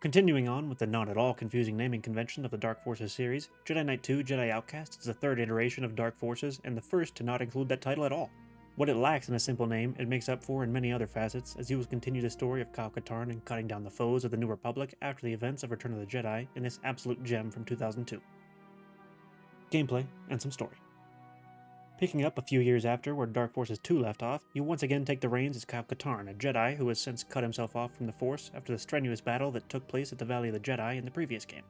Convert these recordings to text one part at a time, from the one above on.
Continuing on with the not at all confusing naming convention of the Dark Forces series, Jedi Knight II Jedi Outcast is the third iteration of Dark Forces and the first to not include that title at all. What it lacks in a simple name, it makes up for in many other facets, as you will continue the story of Kyle Katarn and cutting down the foes of the New Republic after the events of Return of the Jedi in this absolute gem from 2002. Gameplay and some story. Picking up a few years after where Dark Forces 2 left off, you once again take the reins as Kyle Katarn, a Jedi who has since cut himself off from the Force after the strenuous battle that took place at the Valley of the Jedi in the previous game.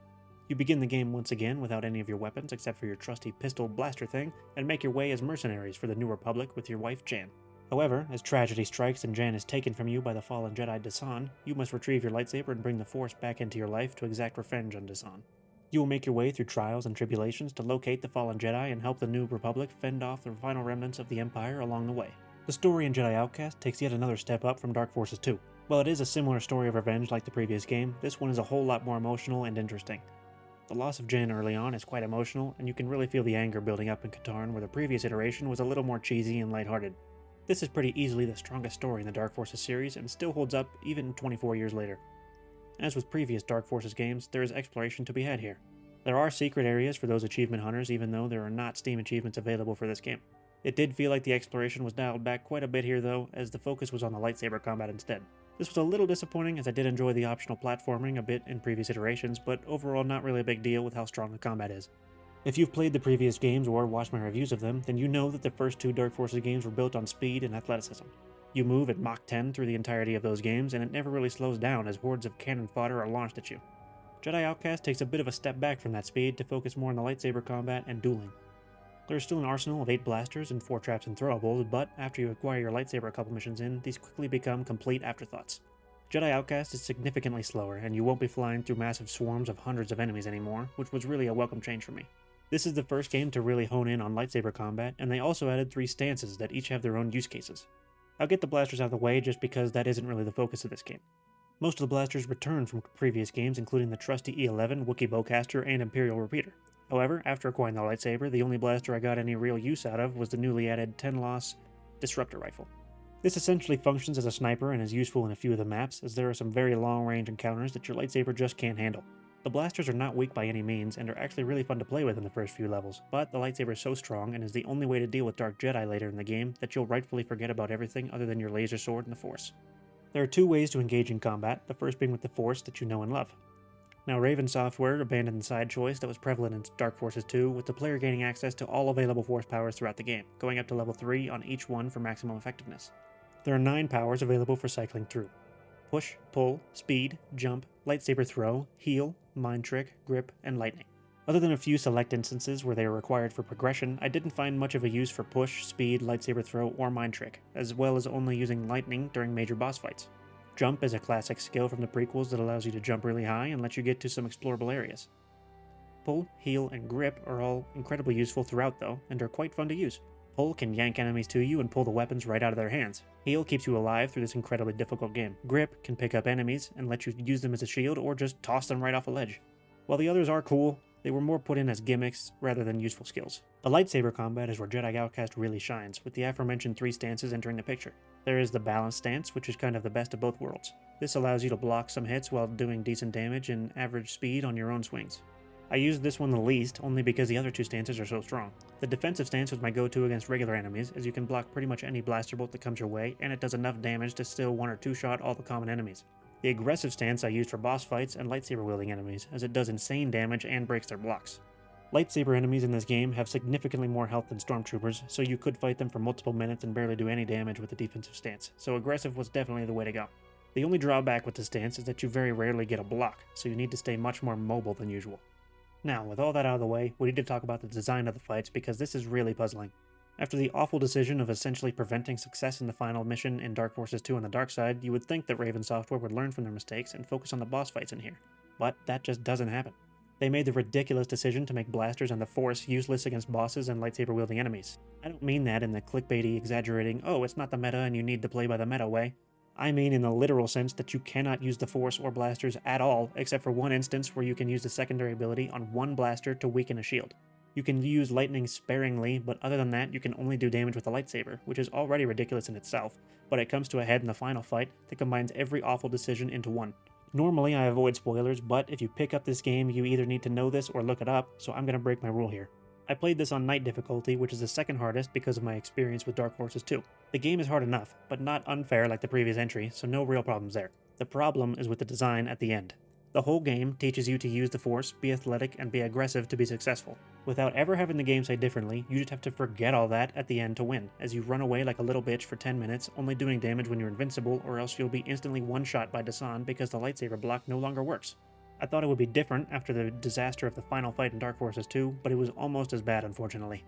You begin the game once again without any of your weapons except for your trusty pistol blaster thing, and make your way as mercenaries for the New Republic with your wife Jan. However, as tragedy strikes and Jan is taken from you by the fallen Jedi Desan, you must retrieve your lightsaber and bring the Force back into your life to exact revenge on Desan. You will make your way through trials and tribulations to locate the fallen Jedi and help the New Republic fend off the final remnants of the Empire along the way. The story in Jedi Outcast takes yet another step up from Dark Forces 2. While it is a similar story of revenge like the previous game, this one is a whole lot more emotional and interesting. The loss of Jan early on is quite emotional, and you can really feel the anger building up in Katarn where the previous iteration was a little more cheesy and lighthearted. This is pretty easily the strongest story in the Dark Forces series and still holds up even 24 years later. As with previous Dark Forces games, there is exploration to be had here. There are secret areas for those achievement hunters even though there are not Steam achievements available for this game. It did feel like the exploration was dialed back quite a bit here though, as the focus was on the lightsaber combat instead. This was a little disappointing as I did enjoy the optional platforming a bit in previous iterations, but overall not really a big deal with how strong the combat is. If you've played the previous games or watched my reviews of them, then you know that the first two Dark Forces games were built on speed and athleticism. You move at Mach 10 through the entirety of those games, and it never really slows down as hordes of cannon fodder are launched at you. Jedi Outcast takes a bit of a step back from that speed to focus more on the lightsaber combat and dueling. There is still an arsenal of 8 blasters and 4 traps and throwables, but after you acquire your lightsaber a couple missions in, these quickly become complete afterthoughts. Jedi Outcast is significantly slower, and you won't be flying through massive swarms of hundreds of enemies anymore, which was really a welcome change for me. This is the first game to really hone in on lightsaber combat, and they also added 3 stances that each have their own use cases. I'll get the blasters out of the way just because that isn't really the focus of this game. Most of the blasters return from previous games, including the trusty E11, Wookiee Bowcaster, and Imperial Repeater. However, after acquiring the lightsaber, the only blaster I got any real use out of was the newly added 10-loss Disruptor Rifle. This essentially functions as a sniper and is useful in a few of the maps, as there are some very long-range encounters that your lightsaber just can't handle. The blasters are not weak by any means, and are actually really fun to play with in the first few levels, but the lightsaber is so strong and is the only way to deal with Dark Jedi later in the game that you'll rightfully forget about everything other than your laser sword and the Force. There are 2 ways to engage in combat, the first being with the Force that you know and love. Now, Raven Software abandoned the side choice that was prevalent in Dark Forces 2, with the player gaining access to all available Force powers throughout the game, going up to level 3 on each one for maximum effectiveness. There are 9 powers available for cycling through: push, pull, speed, jump, lightsaber throw, heal, mind trick, grip, and lightning. Other than a few select instances where they are required for progression, I didn't find much of a use for push, speed, lightsaber throw, or mind trick, as well as only using lightning during major boss fights. Jump is a classic skill from the prequels that allows you to jump really high and lets you get to some explorable areas. Pull, heal, and grip are all incredibly useful throughout though, and are quite fun to use. Pull can yank enemies to you and pull the weapons right out of their hands. Heal keeps you alive through this incredibly difficult game. Grip can pick up enemies and let you use them as a shield or just toss them right off a ledge. While the others are cool, they were more put in as gimmicks rather than useful skills. The lightsaber combat is where Jedi Outcast really shines, with the aforementioned 3 stances entering the picture. There is the balance stance, which is kind of the best of both worlds. This allows you to block some hits while doing decent damage and average speed on your own swings. I used this one the least, only because the other 2 stances are so strong. The defensive stance was my go-to against regular enemies, as you can block pretty much any blaster bolt that comes your way, and it does enough damage to still 1 or 2 shot all the common enemies. The aggressive stance I used for boss fights and lightsaber-wielding enemies, as it does insane damage and breaks their blocks. Lightsaber enemies in this game have significantly more health than stormtroopers, so you could fight them for multiple minutes and barely do any damage with the defensive stance, so aggressive was definitely the way to go. The only drawback with the stance is that you very rarely get a block, so you need to stay much more mobile than usual. Now, with all that out of the way, we need to talk about the design of the fights because this is really puzzling. After the awful decision of essentially preventing success in the final mission in Dark Forces 2 on the dark side, you would think that Raven Software would learn from their mistakes and focus on the boss fights in here. But that just doesn't happen. They made the ridiculous decision to make blasters and the Force useless against bosses and lightsaber-wielding enemies. I don't mean that in the clickbaity, exaggerating, oh, it's not the meta and you need to play by the meta way. I mean in the literal sense that you cannot use the Force or blasters at all, except for one instance where you can use the secondary ability on one blaster to weaken a shield. You can use lightning sparingly, but other than that, you can only do damage with a lightsaber, which is already ridiculous in itself, but it comes to a head in the final fight that combines every awful decision into one. Normally I avoid spoilers, but if you pick up this game, you either need to know this or look it up, so I'm going to break my rule here. I played this on Night difficulty, which is the second hardest because of my experience with Dark Forces 2. The game is hard enough, but not unfair like the previous entry, so no real problems there. The problem is with the design at the end. The whole game teaches you to use the Force, be athletic, and be aggressive to be successful. Without ever having the game say differently, you just have to forget all that at the end to win, as you run away like a little bitch for 10 minutes, only doing damage when you're invincible, or else you'll be instantly one-shot by Dasan because the lightsaber block no longer works. I thought it would be different after the disaster of the final fight in Dark Forces 2, but it was almost as bad, unfortunately.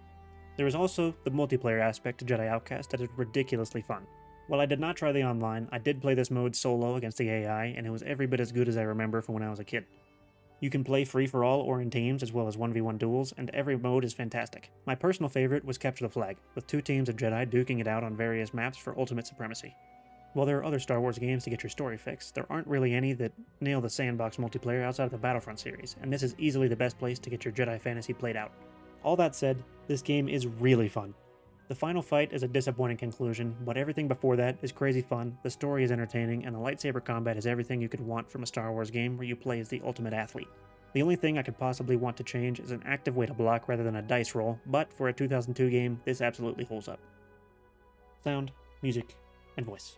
There is also the multiplayer aspect to Jedi Outcast that is ridiculously fun. While I did not try the online, I did play this mode solo against the AI, and it was every bit as good as I remember from when I was a kid. You can play free-for-all or in teams, as well as 1v1 duels, and every mode is fantastic. My personal favorite was Capture the Flag, with 2 teams of Jedi duking it out on various maps for ultimate supremacy. While there are other Star Wars games to get your story fix, there aren't really any that nail the sandbox multiplayer outside of the Battlefront series, and this is easily the best place to get your Jedi fantasy played out. All that said, this game is really fun. The final fight is a disappointing conclusion, but everything before that is crazy fun, the story is entertaining, and the lightsaber combat is everything you could want from a Star Wars game where you play as the ultimate athlete. The only thing I could possibly want to change is an active way to block rather than a dice roll, but for a 2002 game, this absolutely holds up. Sound, music, and voice.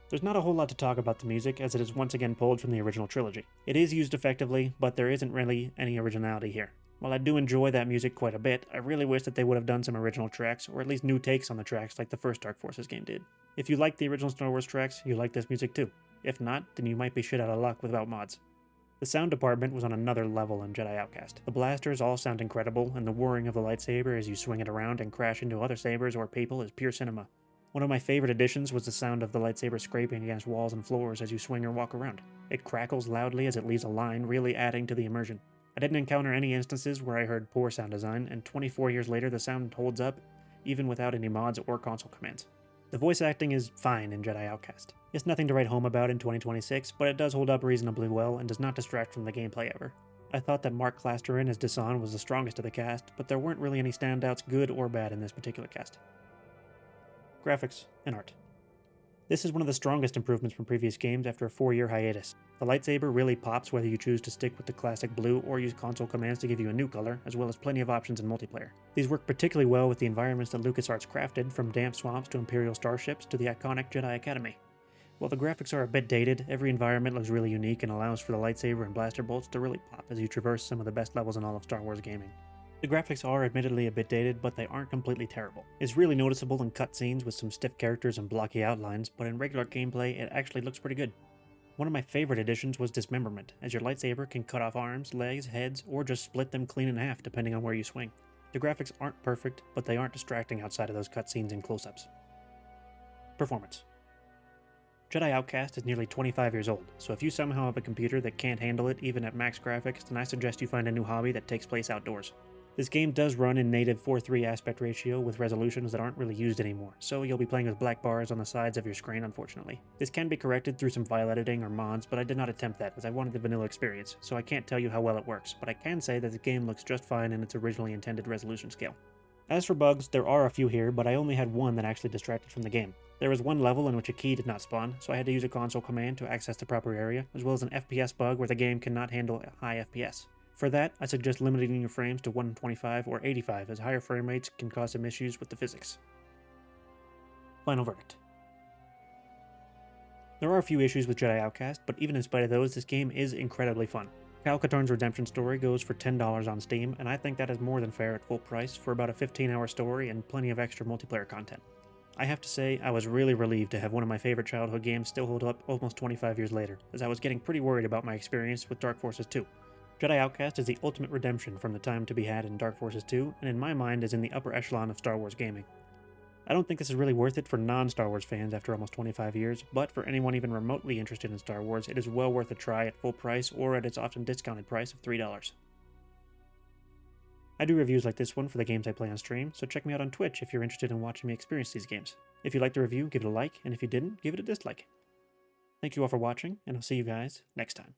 There's not a whole lot to talk about the music, as it is once again pulled from the original trilogy. It is used effectively, but there isn't really any originality here. While I do enjoy that music quite a bit, I really wish that they would have done some original tracks, or at least new takes on the tracks like the first Dark Forces game did. If you like the original Star Wars tracks, you like this music too. If not, then you might be shit out of luck without mods. The sound department was on another level in Jedi Outcast. The blasters all sound incredible, and the whirring of the lightsaber as you swing it around and crash into other sabers or people is pure cinema. One of my favorite additions was the sound of the lightsaber scraping against walls and floors as you swing or walk around. It crackles loudly as it leaves a line, really adding to the immersion. I didn't encounter any instances where I heard poor sound design, and 24 years later the sound holds up, even without any mods or console commands. The voice acting is fine in Jedi Outcast. It's nothing to write home about in 2026, but it does hold up reasonably well and does not distract from the gameplay ever. I thought that Mark Clasterin as Dasan was the strongest of the cast, but there weren't really any standouts good or bad in this particular cast. Graphics and art. This is one of the strongest improvements from previous games after a 4-year hiatus. The lightsaber really pops whether you choose to stick with the classic blue or use console commands to give you a new color, as well as plenty of options in multiplayer. These work particularly well with the environments that LucasArts crafted, from damp swamps to Imperial starships to the iconic Jedi Academy. While the graphics are a bit dated, every environment looks really unique and allows for the lightsaber and blaster bolts to really pop as you traverse some of the best levels in all of Star Wars gaming. The graphics are admittedly a bit dated, but they aren't completely terrible. It's really noticeable in cutscenes with some stiff characters and blocky outlines, but in regular gameplay it actually looks pretty good. One of my favorite additions was dismemberment, as your lightsaber can cut off arms, legs, heads, or just split them clean in half depending on where you swing. The graphics aren't perfect, but they aren't distracting outside of those cutscenes and close-ups. Performance. Jedi Outcast is nearly 25 years old, so if you somehow have a computer that can't handle it even at max graphics, then I suggest you find a new hobby that takes place outdoors. This game does run in native 4:3 aspect ratio with resolutions that aren't really used anymore, so you'll be playing with black bars on the sides of your screen, unfortunately. This can be corrected through some file editing or mods, but I did not attempt that as I wanted the vanilla experience, so I can't tell you how well it works, but I can say that the game looks just fine in its originally intended resolution scale. As for bugs, there are a few here, but I only had one that actually distracted from the game. There was one level in which a key did not spawn, so I had to use a console command to access the proper area, as well as an FPS bug where the game cannot handle a high FPS. For that, I suggest limiting your frames to 125 or 85, as higher frame rates can cause some issues with the physics. Final verdict. There are a few issues with Jedi Outcast, but even in spite of those, this game is incredibly fun. Kyle Katarn's redemption story goes for $10 on Steam, and I think that is more than fair at full price for about a 15-hour story and plenty of extra multiplayer content. I have to say, I was really relieved to have one of my favorite childhood games still hold up almost 25 years later, as I was getting pretty worried about my experience with Dark Forces 2. Jedi Outcast is the ultimate redemption from the time to be had in Dark Forces 2, and in my mind is in the upper echelon of Star Wars gaming. I don't think this is really worth it for non-Star Wars fans after almost 25 years, but for anyone even remotely interested in Star Wars, it is well worth a try at full price or at its often discounted price of $3. I do reviews like this one for the games I play on stream, so check me out on Twitch if you're interested in watching me experience these games. If you liked the review, give it a like, and if you didn't, give it a dislike. Thank you all for watching, and I'll see you guys next time.